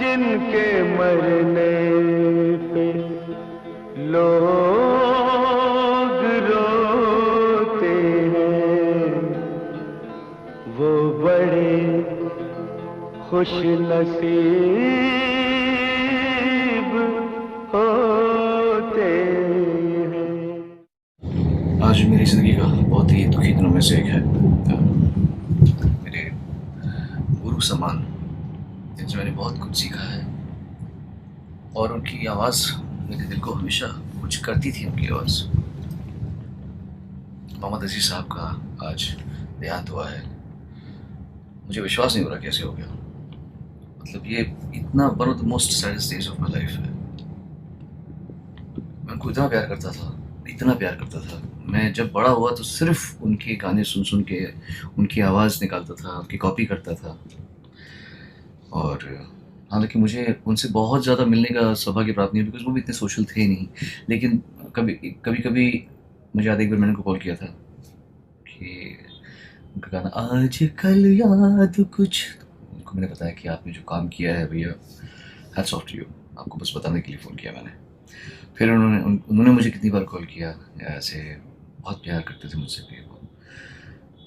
जिनके मरने पे लोग रोते हैं, वो बड़े खुश नसीब होते हैं। आज मेरी ज़िंदगी का बहुत ही दुखी दिनों में से एक है। मेरे गुरु समान, जिनसे मैंने बहुत कुछ सीखा है, और उनकी आवाज़ मेरे दिल को हमेशा कुछ करती थी। उनकी आवाज़, मोहम्मद अजीज़ साहब का आज देहांत हुआ है। मुझे विश्वास नहीं हो रहा कैसे हो गया। मतलब ये इतना one of the most saddest days of my life है। मैं उनको इतना प्यार करता था, इतना प्यार करता था। मैं जब बड़ा हुआ तो सिर्फ उनके गाने सुन सुन के उनकी आवाज़ निकालता था, उनकी कॉपी करता था। और हालांकि मुझे उनसे बहुत ज़्यादा मिलने का सौभाग्य प्राप्त नहीं, बिकॉज वो भी इतने सोशल थे नहीं। लेकिन कभी कभी कभी मुझे याद है, एक बार मैंने उनको कॉल किया था कि उनका गाना आज कल याद कुछ, उनको मैंने बताया कि आपने जो काम किया है भैया, हैट्स ऑफ टू यू। आपको बस बताने के लिए फ़ोन किया मैंने। फिर उन्होंने मुझे कितनी बार कॉल किया, ऐसे बहुत प्यार करते थे मुझसे भी वो।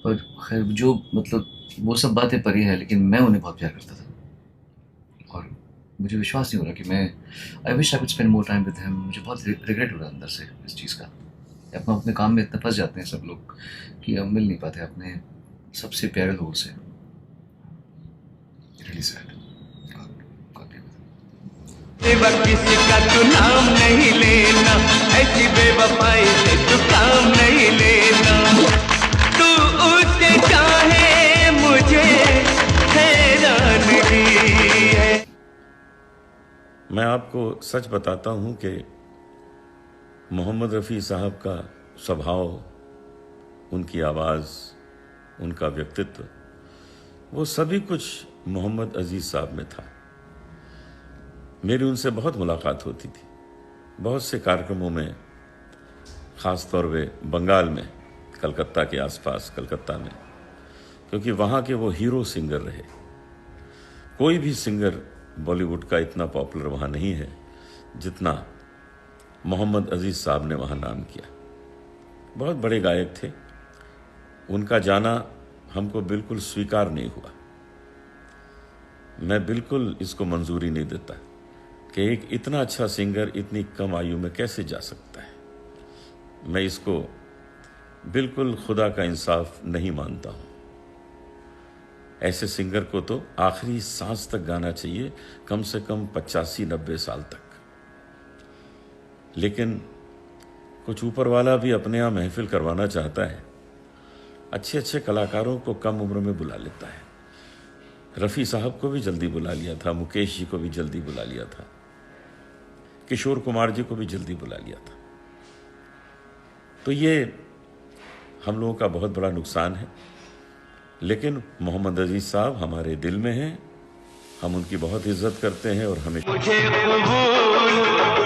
पर खैर, जो मतलब वो सब बातें परी है, लेकिन मैं उन्हें बहुत प्यार करता था। और मुझे विश्वास नहीं हो रहा कि मैं I wish I could spend more time with him. मुझे बहुत रिग्रेट हो रहा है अंदर से इस चीज़ का। अपना अपने काम में इतना फंस जाते हैं सब लोग कि हम मिल नहीं पाते अपने सबसे प्यारे लोगों से। Really sad. किसी का तू नाम नहीं लेना, ऐसी बेवफाई से तू काम नहीं लेना। तू उससे चाहे मुझे हैरानगी है। मैं आपको सच बताता हूं कि मोहम्मद रफ़ी साहब का स्वभाव, उनकी आवाज़, उनका व्यक्तित्व, वो सभी कुछ मोहम्मद अजीज़ साहब में था। मेरी उनसे बहुत मुलाकात होती थी, बहुत से कार्यक्रमों में, ख़ास तौर पे बंगाल में, कलकत्ता के आसपास, कलकत्ता में, क्योंकि वहाँ के वो हीरो सिंगर रहे। कोई भी सिंगर बॉलीवुड का इतना पॉपुलर वहाँ नहीं है जितना मोहम्मद अजीज़ साहब ने वहाँ नाम किया। बहुत बड़े गायक थे। उनका जाना हमको बिल्कुल स्वीकार नहीं हुआ। मैं बिल्कुल इसको मंजूरी नहीं देता कि एक इतना अच्छा सिंगर इतनी कम आयु में कैसे जा सकता है। मैं इसको बिल्कुल खुदा का इंसाफ नहीं मानता हूँ। ऐसे सिंगर को तो आखिरी सांस तक गाना चाहिए, कम से कम 85-90 साल तक। लेकिन कुछ ऊपर वाला भी अपने यहाँ महफिल करवाना चाहता है, अच्छे अच्छे कलाकारों को कम उम्र में बुला लेता है। रफ़ी साहब को भी जल्दी बुला लिया था, मुकेश जी को भी जल्दी बुला लिया था, किशोर कुमार जी को भी जल्दी बुला लिया था। तो ये हम लोगों का बहुत बड़ा नुकसान है। लेकिन मोहम्मद अजीज़ साहब हमारे दिल में हैं, हम उनकी बहुत इज्जत करते हैं और हमें मुझे कबूल,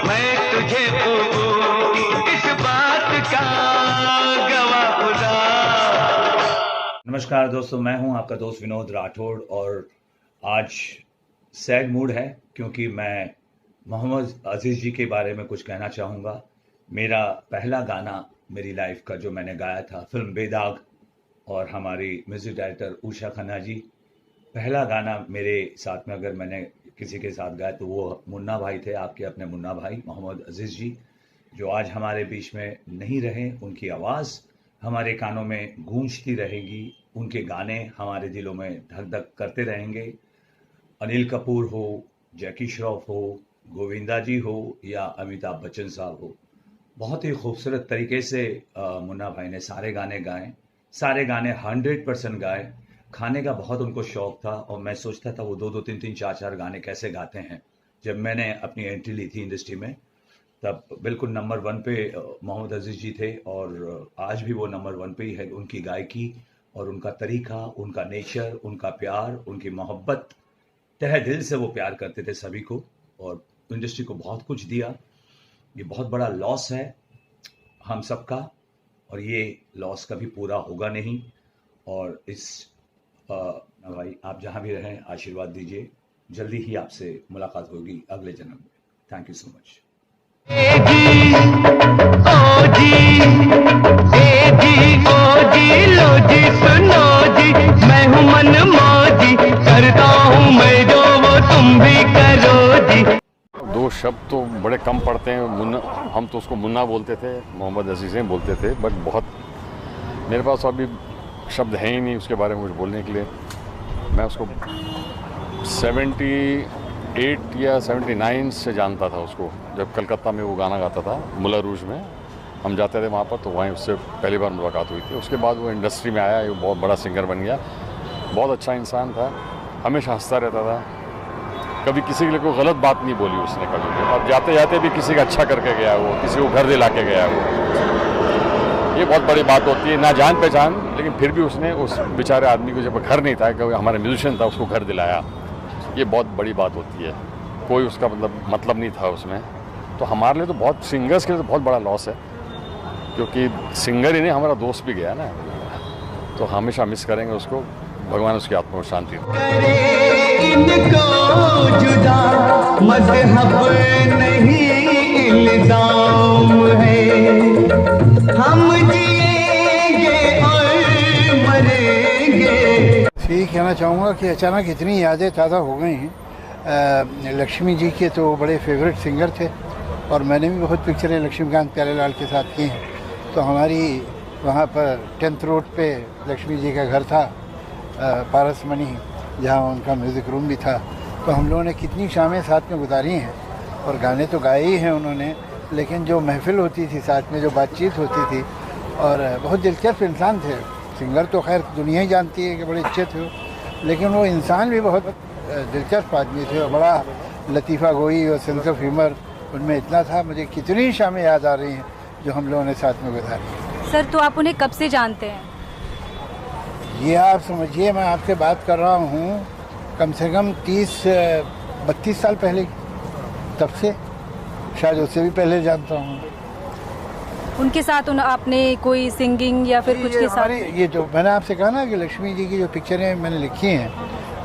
मैं तुझे कबूल, इस बात का गवाह खुदा। नमस्कार दोस्तों, मैं हूं आपका दोस्त विनोद राठौड़ और आज सैड मूड है क्योंकि मैं मोहम्मद अजीज़ जी के बारे में कुछ कहना चाहूँगा। मेरा पहला गाना मेरी लाइफ का जो मैंने गाया था फिल्म बेदाग, और हमारी म्यूज़िक डायरेक्टर उषा खन्ना जी, पहला गाना मेरे साथ में अगर मैंने किसी के साथ गाया तो वो मुन्ना भाई थे, आपके अपने मुन्ना भाई मोहम्मद अजीज़ जी, जो आज हमारे बीच में नहीं रहे। उनकी आवाज़ हमारे कानों में गूंजती रहेगी, उनके गाने हमारे दिलों में धक धक करते रहेंगे। अनिल कपूर हो, जैकी श्रॉफ हो, गोविंदा जी हो या अमिताभ बच्चन साहब हो, बहुत ही खूबसूरत तरीके से मुन्ना भाई ने सारे गाने गाए, सारे गाने 100% गाए। खाने का बहुत उनको शौक था और मैं सोचता था वो 2-2, 3-3, 4-4 गाने कैसे गाते हैं। जब मैंने अपनी एंट्री ली थी इंडस्ट्री में तब बिल्कुल नंबर 1 पे मोहम्मद अजीज़ जी थे और आज भी वो नंबर 1 पे ही है। उनकी गायकी और उनका तरीका, उनका नेचर, उनका प्यार, उनकी मोहब्बत, तहे दिल से वो प्यार करते थे सभी को और इंडस्ट्री को बहुत कुछ दिया। ये बहुत बड़ा लॉस है हम सबका और ये लॉस कभी पूरा होगा नहीं। और इस भाई आप जहाँ भी रहें आशीर्वाद दीजिए जल्दी ही आपसे मुलाकात होगी अगले जन्म में। Thank you so much. लो जी सुनो जी, मैं हूँ मन मौजी, करता हूँ मैं जो वो तुम भी करो जी। दो शब्द तो बड़े कम पड़ते हैं। मुन्ना, हम तो उसको मुन्ना बोलते थे, मोहम्मद अजीज़ें बोलते थे, बट बहुत मेरे पास अभी शब्द हैं ही नहीं उसके बारे में कुछ बोलने के लिए। मैं उसको 78 या 79 से जानता था उसको, जब कलकत्ता में वो गाना गाता था मुला रूज में। हम जाते थे वहाँ पर, तो वहीं उससे पहली बार मुलाकात हुई थी। उसके बाद वो इंडस्ट्री में आया, वो बहुत बड़ा सिंगर बन गया। बहुत अच्छा इंसान था, हमेशा हंसता रहता था, कभी किसी के लिए कोई गलत बात नहीं बोली उसने कभी भी। अब जाते जाते भी किसी का अच्छा करके गया वो, किसी को घर दिला के गया वो। ये बहुत बड़ी बात होती है, ना जान पहचान, लेकिन फिर भी उसने उस बेचारे आदमी को, जब घर नहीं था, क्योंकि हमारा म्यूजिशियन था, उसको घर दिलाया। ये बहुत बड़ी बात होती है, कोई उसका मतलब नहीं था उसमें। तो हमारे लिए तो बहुत, सिंगर्स के लिए तो बहुत बड़ा लॉस है, क्योंकि सिंगर ही नहीं, हमारा दोस्त भी गया ना। तो हमेशा मिस करेंगे उसको, भगवान उसकी आत्मा को शांति दे। इनको जुदा मज़हब नहीं इल्ज़ाम है, हम जिएंगे और मरेंगे। यही कहना चाहूँगा कि अचानक इतनी यादें ताज़ा हो गई हैं। लक्ष्मी जी के तो बड़े फेवरेट सिंगर थे, और मैंने भी बहुत पिक्चरें लक्ष्मीकांत प्यारेलाल के साथ की हैं। तो हमारी वहाँ पर 10th रोड पे लक्ष्मी जी का घर था, पारसमणि, जहाँ उनका म्यूज़िक रूम भी था। तो हम लोगों ने कितनी शामें साथ में गुजारी हैं, और गाने तो गाए ही हैं उन्होंने, लेकिन जो महफिल होती थी साथ में, जो बातचीत होती थी, और बहुत दिलचस्प इंसान थे। सिंगर तो खैर दुनिया ही जानती है कि बड़े अच्छे थे वो, लेकिन वो इंसान भी बहुत दिलचस्प आदमी थे, और बड़ा लतीफ़ा गोई और सेंस ऑफ ह्यूमर उनमें इतना था। मुझे कितनी शामें याद आ रही हैं जो हम लोगों ने साथ में गुजारी। सर, तो आप उन्हें कब से जानते हैं? ये आप समझिए, मैं आपसे बात कर रहा हूँ कम से कम 30-32 साल पहले, तब से, शायद उससे भी पहले जानता हूँ। उनके साथ आपने कोई सिंगिंग या फिर कुछ के साथ? ये जो मैंने आपसे कहा ना कि लक्ष्मी जी की जो पिक्चरें मैंने लिखी हैं,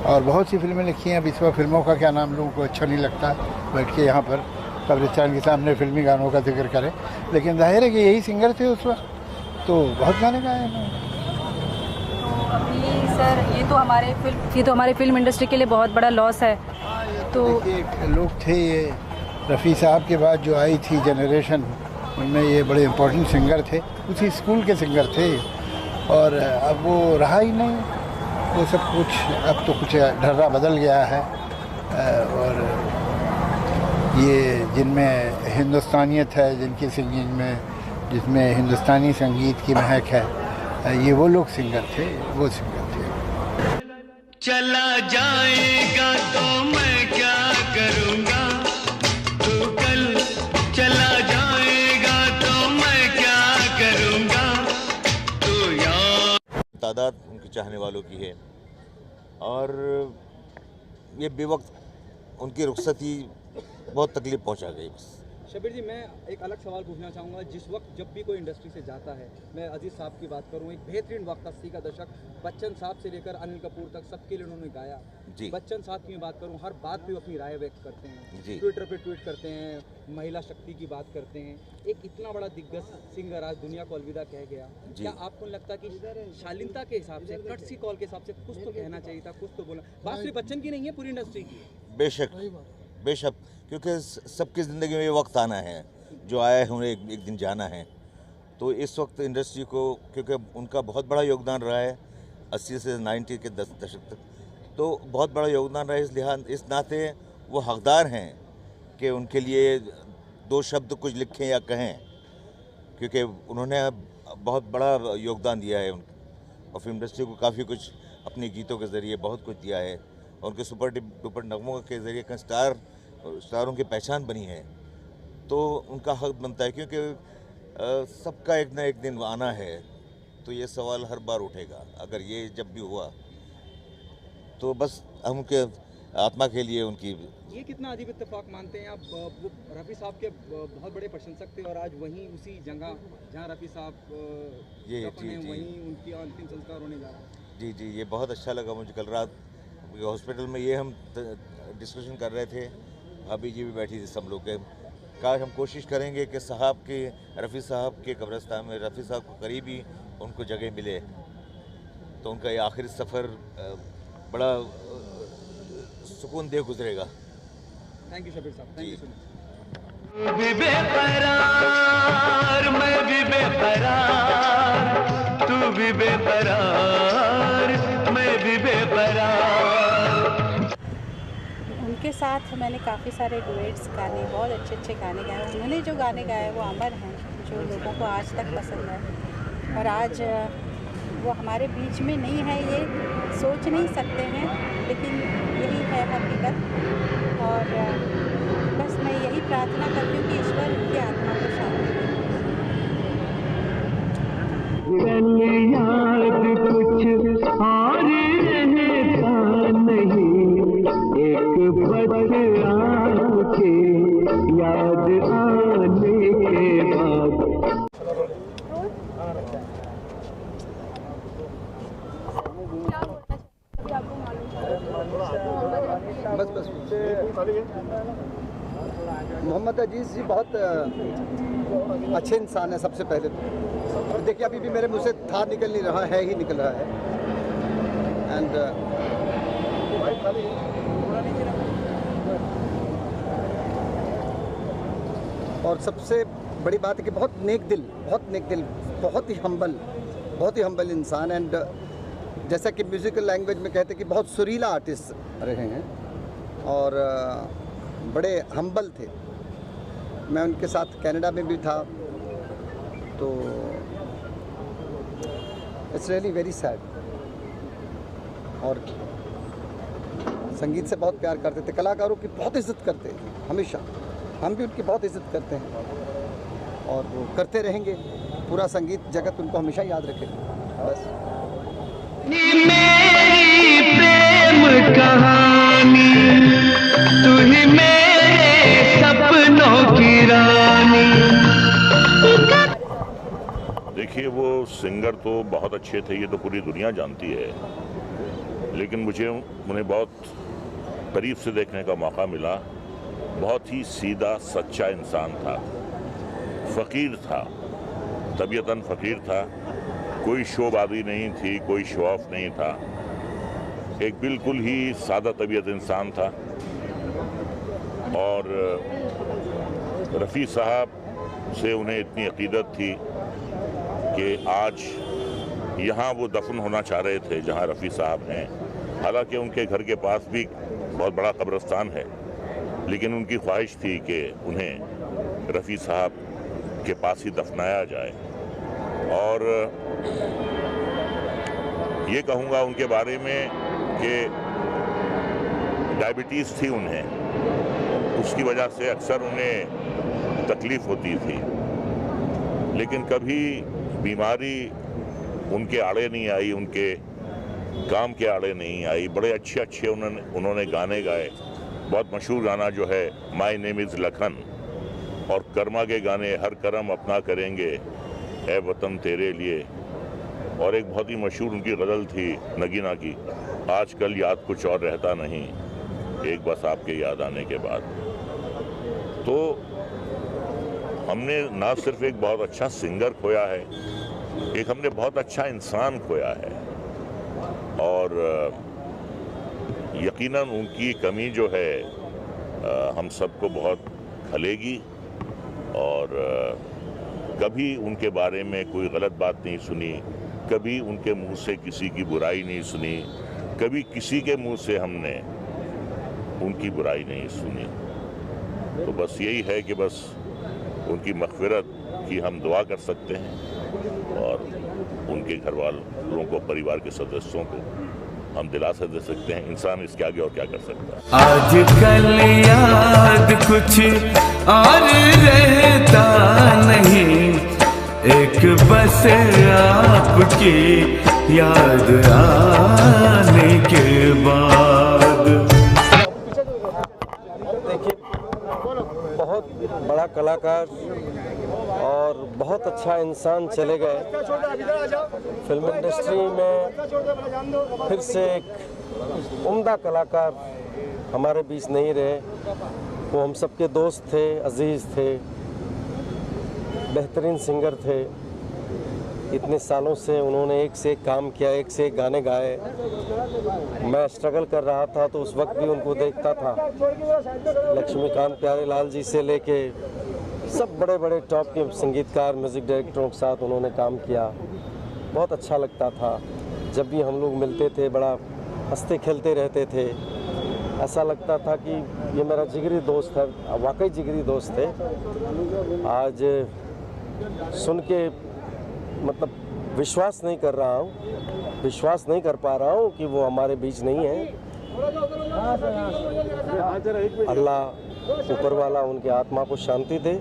और बहुत सी फिल्में लिखी हैं। अब इस वक्त फिल्मों का क्या नाम लोगों को अच्छा नहीं लगता, बैठ के यहाँ पर कब्रिस्तान के सामने फिल्मी गानों का जिक्र करें, लेकिन जाहिर है कि यही सिंगर थे उस वक्त, तो बहुत गाने गाए हैं। तो अभी सर, ये तो हमारे फिल्म इंडस्ट्री के लिए बहुत बड़ा लॉस है। तो देखिए, लोग थे ये रफ़ी साहब के बाद जो आई थी जनरेशन, उनमें ये बड़े इम्पोर्टेंट सिंगर थे, उसी स्कूल के सिंगर थे, और अब वो रहा ही नहीं वो सब कुछ। अब तो कुछ ढर्रा बदल गया है, और ये जिनमें हिंदुस्तानियत है, जिनकी सिंगिंग में, जिसमें हिंदुस्तानी संगीत की महक है, ये वो लोग सिंगर थे, वो सिंगर थे। चला जाएगा तो मैं क्या करूँगा, तू कल चला जाएगा तो मैं क्या करूँगा, तू यार। तादाद उनके चाहने वालों की है, और ये बेवक्त उनकी रुखसती बहुत तकलीफ पहुंचा गई। बस शब्बीर जी, मैं एक अलग सवाल पूछना चाहूँगा। जिस वक्त जब भी कोई इंडस्ट्री से जाता है, मैं अजीज़ साहब की बात करूँ, एक बेहतरीन वक्त 80 का दशक, बच्चन साहब से लेकर अनिल कपूर तक सबके लिए उन्होंने गाया जी। बच्चन साहब की मैं बात करूँ, हर बात पे अपनी राय व्यक्त करते हैं जी। ट्विटर पे ट्वीट करते हैं, महिला शक्ति की बात करते हैं। एक इतना बड़ा दिग्गज सिंगर आज दुनिया को अलविदा कह गया, क्या आपको लगता कि शालीनता के हिसाब से, कटसी कॉल के हिसाब से कुछ तो कहना चाहिए था, कुछ तो बोला? बात सिर्फ बच्चन की नहीं है, पूरी इंडस्ट्री की है। बेशक, क्योंकि सबकी ज़िंदगी में ये वक्त आना है, जो आया है उन्हें एक दिन जाना है। तो इस वक्त इंडस्ट्री को, क्योंकि उनका बहुत बड़ा योगदान रहा है 80 से 90 के दशक तक, तो बहुत बड़ा योगदान रहा है। इस नाते वो हकदार हैं कि उनके लिए दो शब्द कुछ लिखें या कहें, क्योंकि उन्होंने बहुत बड़ा योगदान दिया है और फिल्म इंडस्ट्री को काफ़ी कुछ अपने गीतों के ज़रिए बहुत कुछ दिया है। उनके सुपर डुपर नगमों के ज़रिए का स्टारों की पहचान बनी है, तो उनका हक बनता है, क्योंकि सबका एक ना एक दिन आना है। तो ये सवाल हर बार उठेगा, अगर ये जब भी हुआ तो बस हम उनके आत्मा के लिए उनकी। ये कितना अजीब इत्तेफाक मानते हैं आप? वो रफ़ी साहब के बहुत बड़े प्रशंसक थे, और आज वहीं उसी जगह जहाँ रफ़ी साहब ये वहीं उनकी अंतिम संस्कार होने जा रहा है। जी, ये बहुत अच्छा लगा मुझे। कल रात हॉस्पिटल में ये हम डिस्कशन कर रहे थे, भाभी जी भी बैठी थी, सब लोग के काश हम कोशिश करेंगे कि साहब के रफ़ी साहब के कब्रिस्तान में रफ़ी साहब को करीब ही उनको जगह मिले, तो उनका ये आखिरी सफ़र बड़ा सुकून दे गुजरेगा। थैंक यू शबीर साहब, थैंक यू सो मच। भी बेकरार, मैं भी बेकरार, तू भी बेकरार, मैं भी बेकरार। उनके साथ मैंने काफ़ी सारे डुएट्स गाने, बहुत अच्छे अच्छे गाने गाए। उन्होंने जो गाने गाए वो अमर हैं, जो लोगों को आज तक पसंद है। और आज वो हमारे बीच में नहीं है, ये सोच नहीं सकते हैं, लेकिन यही है हकीकत। और बस मैं यही प्रार्थना करती हूँ कि ईश्वर उनकी आत्मा को शांति दे। याद कुछ और रहता नहीं, एक बस आपके याद आने के बाद। बस मोहम्मद अजीज़ जी बहुत अच्छे इंसान है। सबसे पहले तो देखिए, अभी भी मेरे मुँह से था निकल नहीं रहा है, ही निकल रहा है। एंड और सबसे बड़ी बात है कि बहुत नेक दिल, बहुत ही हम्बल इंसान। एंड जैसा कि म्यूज़िकल लैंग्वेज में कहते हैं कि बहुत सुरीला आर्टिस्ट रहे हैं और बड़े हम्बल थे। मैं उनके साथ कनाडा में भी था, तो इट्स रियली वेरी सैड। और संगीत से बहुत प्यार करते थे, कलाकारों की बहुत इज़्ज़त करते थे हमेशा। हम भी उनकी बहुत इज़्ज़त करते हैं और वो करते रहेंगे। पूरा संगीत जगत उनको हमेशा याद रखेगा। बस मेरी प्रेम कहानी, तू ही मेरे सपनों की रानी। देखिए, वो सिंगर तो बहुत अच्छे थे, ये तो पूरी दुनिया जानती है, लेकिन मुझे उन्हें बहुत करीब से देखने का मौका मिला। बहुत ही सीधा सच्चा इंसान था, फ़कीर था, तबीयतन फ़कीर था। कोई शोबाजी नहीं थी, कोई शो ऑफ नहीं था। एक बिल्कुल ही सादा तबीयत इंसान था। और रफ़ी साहब से उन्हें इतनी अकीदत थी कि आज यहाँ वो दफन होना चाह रहे थे जहाँ रफ़ी साहब हैं। हालांकि उनके घर के पास भी बहुत बड़ा कब्रिस्तान है, लेकिन उनकी ख्वाहिश थी कि उन्हें रफ़ी साहब के पास ही दफनाया जाए। और ये कहूँगा उनके बारे में कि डायबिटीज़ थी उन्हें, उसकी वजह से अक्सर उन्हें तकलीफ़ होती थी, लेकिन कभी बीमारी उनके आड़े नहीं आई, उनके काम के आड़े नहीं आई। बड़े अच्छे उन्होंने गाने गाए। बहुत मशहूर गाना जो है माय नेम इज़ लखन, और कर्मा के गाने हर करम अपना करेंगे ए वतन तेरे लिए। और एक बहुत ही मशहूर उनकी गज़ल थी नगीना की, आजकल याद कुछ और रहता नहीं, एक बस आपके याद आने के बाद। तो हमने ना सिर्फ एक बहुत अच्छा सिंगर खोया है, एक हमने बहुत अच्छा इंसान खोया है। और यकीनन उनकी कमी जो है हम सबको बहुत खलेगी। और कभी उनके बारे में कोई गलत बात नहीं सुनी, कभी उनके मुंह से किसी की बुराई नहीं सुनी, कभी किसी के मुंह से हमने उनकी बुराई नहीं सुनी। तो बस यही है कि बस उनकी मग़फ़िरत की हम दुआ कर सकते हैं और उनके घर वालों को, परिवार के सदस्यों को हम दिलासा दे सकते हैं। इंसान इसके आगे और क्या कर सकता है। आजकल याद कुछ और रहता नहीं, एक बस आपकी याद आने के बाद। देखिए, बहुत बड़ा कलाकार और बहुत अच्छा इंसान चले गए। फिल्म इंडस्ट्री में फिर से एक उम्दा कलाकार हमारे बीच नहीं रहे। वो हम सबके दोस्त थे, अजीज़ थे, बेहतरीन सिंगर थे। इतने सालों से उन्होंने एक से एक काम किया, एक से एक गाने गाए। मैं स्ट्रगल कर रहा था तो उस वक्त भी उनको देखता था। लक्ष्मीकांत प्यारेलाल जी से लेके सब बड़े बड़े टॉप के संगीतकार, म्यूज़िक डायरेक्टरों के साथ उन्होंने काम किया। बहुत अच्छा लगता था। जब भी हम लोग मिलते थे बड़ा हंसते खेलते रहते थे। ऐसा लगता था कि ये मेरा जिगरी दोस्त है, वाकई जिगरी दोस्त थे। आज सुन के मतलब विश्वास नहीं कर रहा हूँ, विश्वास नहीं कर पा रहा हूँ कि वो हमारे बीच नहीं है। अल्लाह ऊपर वाला उनकी आत्मा को शांति दे।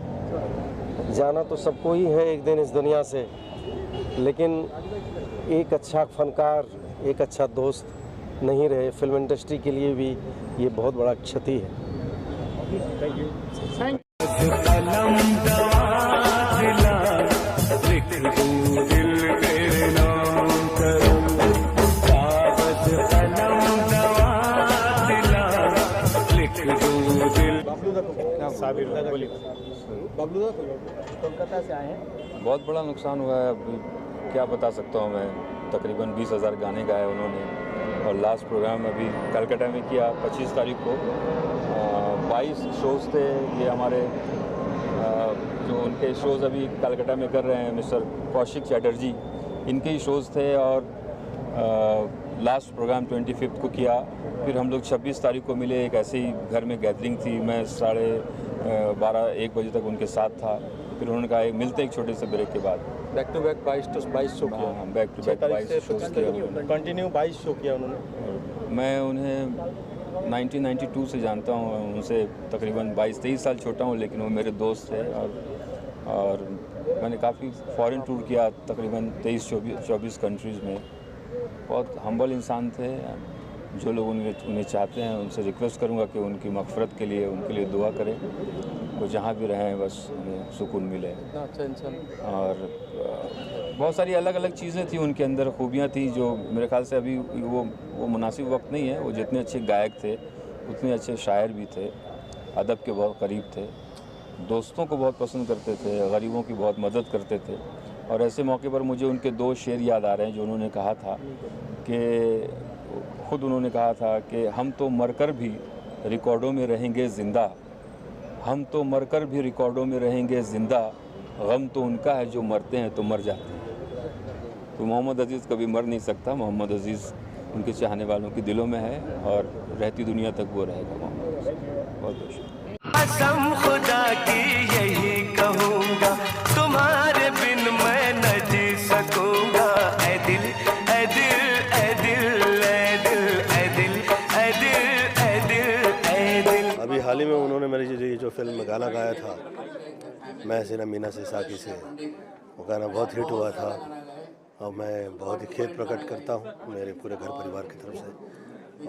जाना तो सबको ही है एक दिन इस दुनिया से, लेकिन एक अच्छा फनकार, एक अच्छा दोस्त नहीं रहे। फिल्म इंडस्ट्री के लिए भी ये बहुत बड़ा क्षति है। Thank you. कोलकाता से आए हैं। बहुत बड़ा नुकसान हुआ है। अभी क्या बता सकता हूँ मैं। तकरीबन 20,000 गाने गाए उन्होंने और लास्ट प्रोग्राम अभी कलकत्ता में किया 25 तारीख को। 22 शोज़ थे ये हमारे, जो उनके शोज़ अभी कलकत्ता में कर रहे हैं मिस्टर कौशिक चैटर्जी, इनके ही शोज़ थे। और लास्ट प्रोग्राम 25 को किया। फिर हम लोग 26 तारीख को मिले, एक ऐसे ही घर में गैदरिंग थी। मैं 12:30-1 बजे तक उनके साथ था। फिर उन्होंने कहा मिलते एक छोटे से ब्रेक के बाद। बैक टू बैक 22 शो किया। हाँ, बैक टू बैक 22 शोज़ किया। कंटिन्यू 22 शो किया उन्होंने। मैं उन्हें 1992 से जानता हूँ। उनसे तकरीबन 22-23 साल छोटा हूँ, लेकिन वो मेरे दोस्त थे। और मैंने काफ़ी फॉरेन टूर किया, तकरीबन 23-24 कंट्रीज़ में। बहुत हम्बल इंसान थे। जो लोग उन्हें चाहते हैं उनसे रिक्वेस्ट करूंगा कि उनकी मग़फ़िरत के लिए उनके लिए दुआ करें। वो जहाँ भी रहें बस उन्हें सुकून मिले। अच्छा इंसान। और बहुत सारी अलग अलग चीज़ें थी उनके अंदर, खूबियाँ थी जो मेरे ख्याल से अभी वो मुनासिब वक्त नहीं है। वो जितने अच्छे गायक थे उतने अच्छे शायर भी थे, अदब के बहुत करीब थे, दोस्तों को बहुत पसंद करते थे, गरीबों की बहुत मदद करते थे। और ऐसे मौके पर मुझे उनके 2 शेर याद आ रहे हैं जो उन्होंने कहा था कि खुद उन्होंने कहा था कि हम तो मरकर भी रिकॉर्डों में रहेंगे ज़िंदा, हम तो मरकर भी रिकॉर्डों में रहेंगे ज़िंदा, गम तो उनका है जो मरते हैं तो मर जाते हैं। तो मोहम्मद अज़ीज़ कभी मर नहीं सकता। मोहम्मद अज़ीज़ उनके चाहने वालों के दिलों में है और रहती दुनिया तक वो रहेगा मोहम्मद अज़ीज़। बहुत बहुत कसम खुदा की यही कहूँगा, तुम्हारे बिन मैं न जी सकूँगा। ऐ दिल ऐ दिल ऐ दिल ऐ दिल ऐ दिल ऐ दिल ऐ दिल ऐ दिल। अभी हाल ही में उन्होंने मेरी जो फिल्म में गाना गाया था, मैं सीना मीना से साकी से, वो गाना बहुत हिट हुआ था। और मैं बहुत ही खेद प्रकट करता हूँ मेरे पूरे घर परिवार की तरफ से,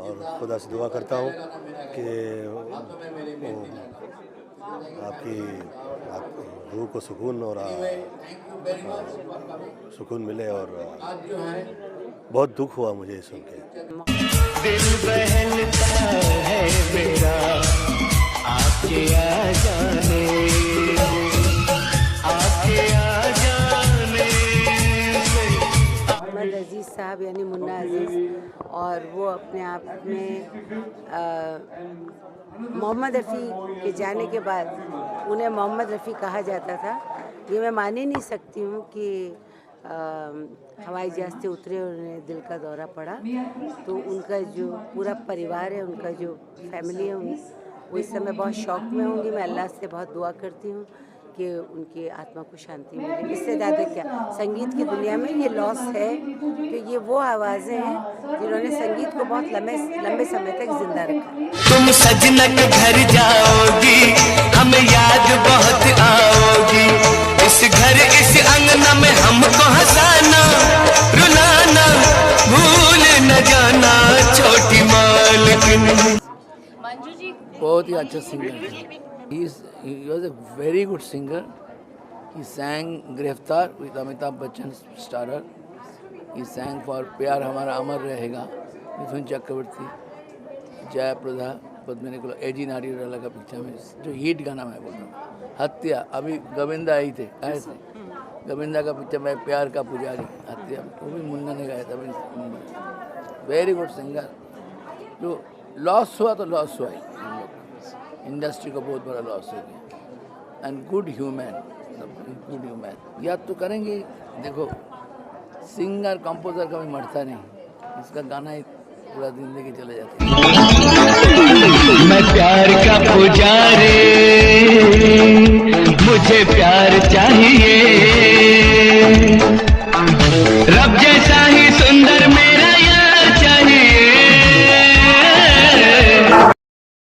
और खुदा से दुआ करता हूँ कि आपकी रूह को सुकून और सुकून मिले। और बहुत दुख हुआ मुझे सुन के। दिल बहलता है मेरा आपके आ जाने, आपके आ जाने। मोहम्मद अज़ीज़ साहब यानी मुन्ना अज़ीज़, और वो अपने आप में मोहम्मद रफ़ी के जाने के बाद उन्हें मोहम्मद रफ़ी कहा जाता था। ये मैं मान ही नहीं सकती हूँ कि हवाई जहाज़ से उतरे और उन्हें दिल का दौरा पड़ा। तो उनका जो पूरा परिवार है, उनका जो फैमिली है, वो इस समय बहुत शौक में होंगी। मैं अल्लाह से बहुत दुआ करती हूँ कि उनकी आत्मा को शांति मिले। इससे ज़्यादा क्या, संगीत की दुनिया में ये लॉस है कि ये वो आवाज़ें हैं जिन्होंने संगीत को बहुत लंबे समय तक जिंदा रखा। तुम सजना के घर जाओगी, हमें याद बहुत आओगी। इस घर इस अंगना में हमको हंसाना रुलाना, भूल न जाना छोटी मालकिन। मंजू जी बहुत ही अच्छा सिंगर थे। He was a very good singer. He sang गिरफ्तार with Amitabh Bachchan starrer. He sang for प्यार हमारा अमर रहेगा, मिथुन चक्रवर्ती, जया प्रदा, पद्मिनी को एजी नारियल का पिक्चर में जो हिट गाना मैं बोल रहा हूँ, हत्या। अभी गोविंदा आए थे गोविंदा का पिक्चर में प्यार का पुजारी, हत्या, वो भी मुन्ना ने गाया था। Very good singer. जो लॉस हुआ तो लॉस हुआ ही, हम लोग इंडस्ट्री को बहुत बड़ा लॉस हो गया। And good human, good human. याद तो करेंगे। देखो सिंगर कंपोजर कभी मरता नहीं, इसका गाना ही पूरा जिंदगी चले जाते हैं। मैं प्यार का पुजारी, मुझे प्यार चाहिए